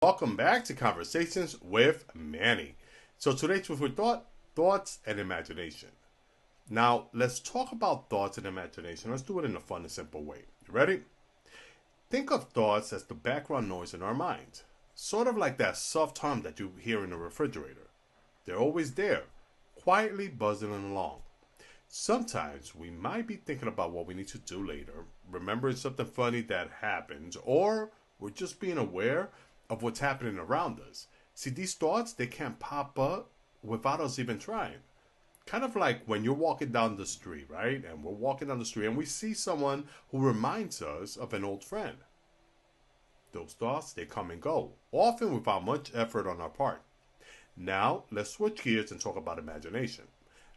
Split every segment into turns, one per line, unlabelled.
Welcome back to Conversations with Manny. So today's food for thought, thoughts and imagination. Now let's talk about thoughts and imagination. Let's do it in a fun and simple way. You ready? Think of thoughts as the background noise in our minds, sort of like that soft hum that you hear in a refrigerator. They're always there, quietly buzzing along. Sometimes we might be thinking about what we need to do later, remembering something funny that happened, or we're just being aware of what's happening around us. See, these thoughts, they can pop up without us even trying. Kind of like when you're walking down the street, right? And we're walking down the street and we see someone who reminds us of an old friend. Those thoughts, they come and go, often without much effort on our part. Now, let's switch gears and talk about imagination.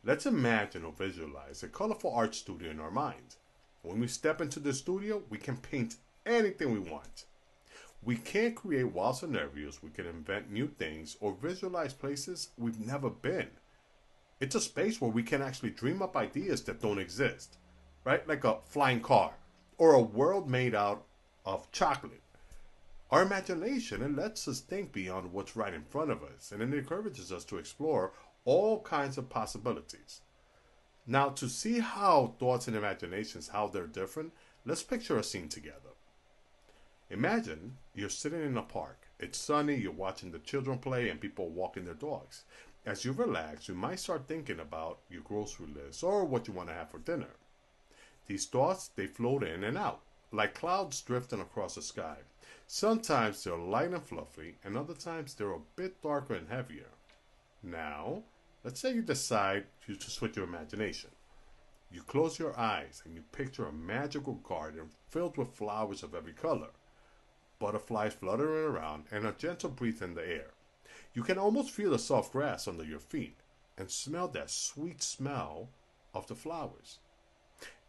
Let's imagine or visualize a colorful art studio in our minds. When we step into the studio, we can paint anything we want. We can create wild scenarios, we can invent new things, or visualize places we've never been. It's a space where we can actually dream up ideas that don't exist, right? Like a flying car, or a world made out of chocolate. Our imagination, it lets us think beyond what's right in front of us, and it encourages us to explore all kinds of possibilities. Now, to see how thoughts and imaginations, how they're different, let's picture a scene together. Imagine you're sitting in a park. It's sunny, you're watching the children play, and people walking their dogs. As you relax, you might start thinking about your grocery list or what you want to have for dinner. These thoughts, they float in and out, like clouds drifting across the sky. Sometimes they're light and fluffy, and other times they're a bit darker and heavier. Now, let's say you decide to switch your imagination. You close your eyes and you picture a magical garden filled with flowers of every color, butterflies fluttering around, and a gentle breeze in the air. You can almost feel the soft grass under your feet and smell that sweet smell of the flowers.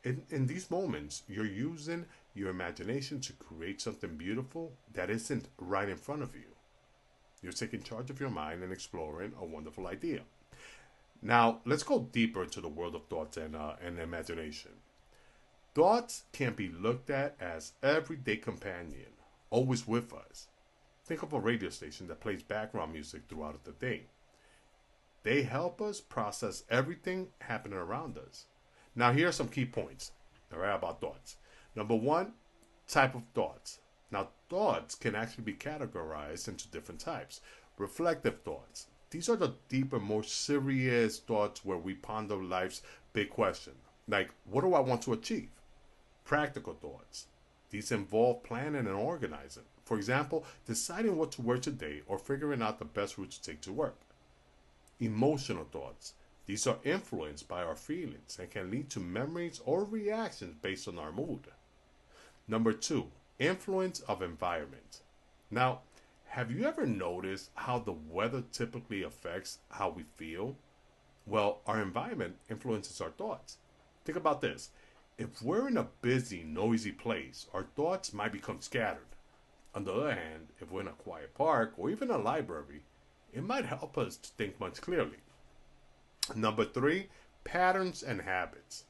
In these moments, you're using your imagination to create something beautiful that isn't right in front of you. You're taking charge of your mind and exploring a wonderful idea. Now, let's go deeper into the world of thoughts and imagination. Thoughts can be looked at as everyday companion, always with us. Think of a radio station that plays background music throughout the day. They help us process everything happening around us. Now, here are some key points, all right, about thoughts. Number one, type of thoughts. Now, thoughts can actually be categorized into different types. Reflective thoughts. These are the deeper, more serious thoughts where we ponder life's big question, like, what do I want to achieve? Practical thoughts. These involve planning and organizing. For example, deciding what to wear today or figuring out the best route to take to work. Emotional thoughts. These are influenced by our feelings and can lead to memories or reactions based on our mood. Number two, influence of environment. Now, have you ever noticed how the weather typically affects how we feel? Well, our environment influences our thoughts. Think about this. If we're in a busy, noisy place, our thoughts might become scattered. On the other hand, if we're in a quiet park or even a library, it might help us to think much clearly. Number three, patterns and habits.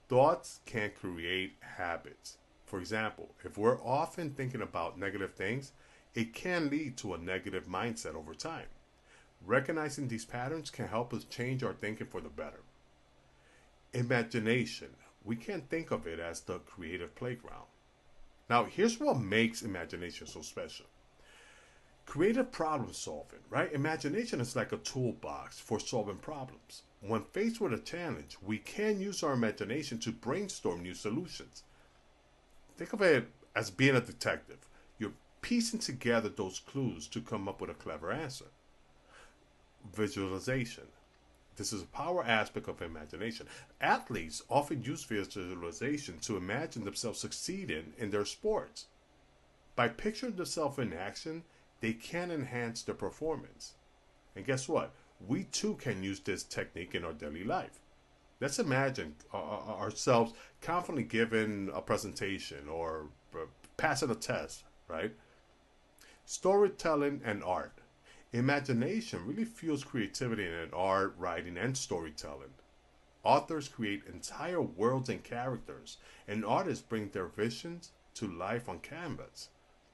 Thoughts can create habits. For example, if we're often thinking about negative things, it can lead to a negative mindset over time. Recognizing these patterns can help us change our thinking for the better. Imagination. We can think of it as the creative playground. Now, here's what makes imagination so special. Creative problem solving, right? Imagination is like a toolbox for solving problems. When faced with a challenge, we can use our imagination to brainstorm new solutions. Think of it as being a detective. You're piecing together those clues to come up with a clever answer. Visualization. This is a power aspect of imagination. Athletes often use visualization to imagine themselves succeeding in their sports. By picturing themselves in action, they can enhance their performance. And guess what? We too can use this technique in our daily life. Let's imagine ourselves confidently giving a presentation or passing a test, right? Storytelling and art. Imagination really fuels creativity in art, writing, and storytelling. Authors create entire worlds and characters, and artists bring their visions to life on canvas.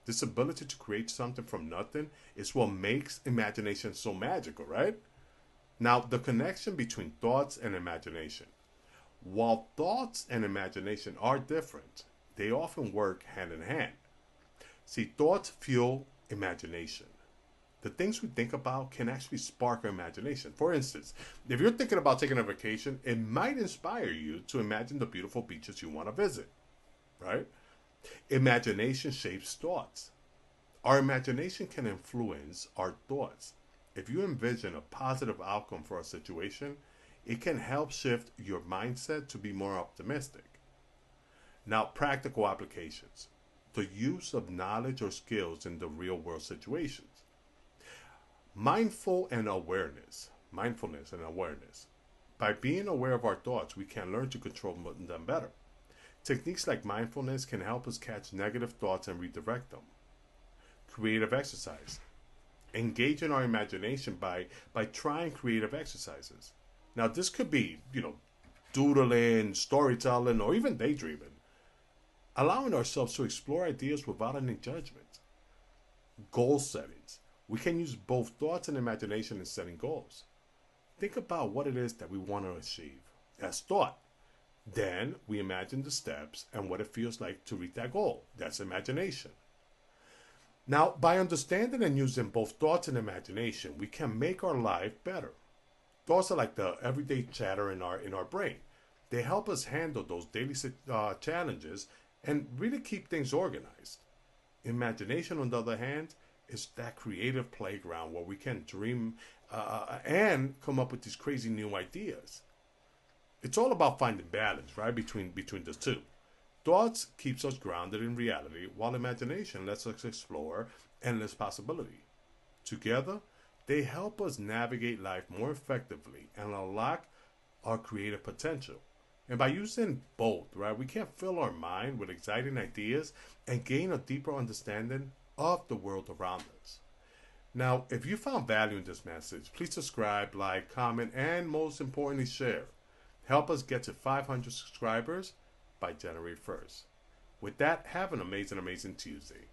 This ability to create something from nothing is what makes imagination so magical, right? Now, the connection between thoughts and imagination. While thoughts and imagination are different, they often work hand in hand. See, thoughts fuel imagination. The things we think about can actually spark our imagination. For instance, if you're thinking about taking a vacation, it might inspire you to imagine the beautiful beaches you want to visit, right? Imagination shapes thoughts. Our imagination can influence our thoughts. If you envision a positive outcome for a situation, it can help shift your mindset to be more optimistic. Now, practical applications. The use of knowledge or skills in the real world situations. Mindfulness and awareness. By being aware of our thoughts, we can learn to control them better. Techniques like mindfulness can help us catch negative thoughts and redirect them. Creative exercise. Engage in our imagination by trying creative exercises. Now, this could be, doodling, storytelling, or even daydreaming. Allowing ourselves to explore ideas without any judgment. Goal settings. We can use both thoughts and imagination in setting goals. Think about what it is that we want to achieve. That's thought. Then we imagine the steps and what it feels like to reach that goal. That's imagination. Now, by understanding and using both thoughts and imagination, we can make our life better. Thoughts are like the everyday chatter in our brain. They help us handle those daily challenges and really keep things organized. Imagination, on the other hand, is that creative playground where we can dream and come up with these crazy new ideas. It's all about finding balance, right, between the two. Thoughts keeps us grounded in reality, while imagination lets us explore endless possibility. Together, they help us navigate life more effectively and unlock our creative potential. And by using both, right, we can fill our mind with exciting ideas and gain a deeper understanding of the world around us. Now, if you found value in this message, please subscribe, like, comment, and most importantly, share. Help us get to 500 subscribers by January 1st. With that, have an amazing, amazing Tuesday.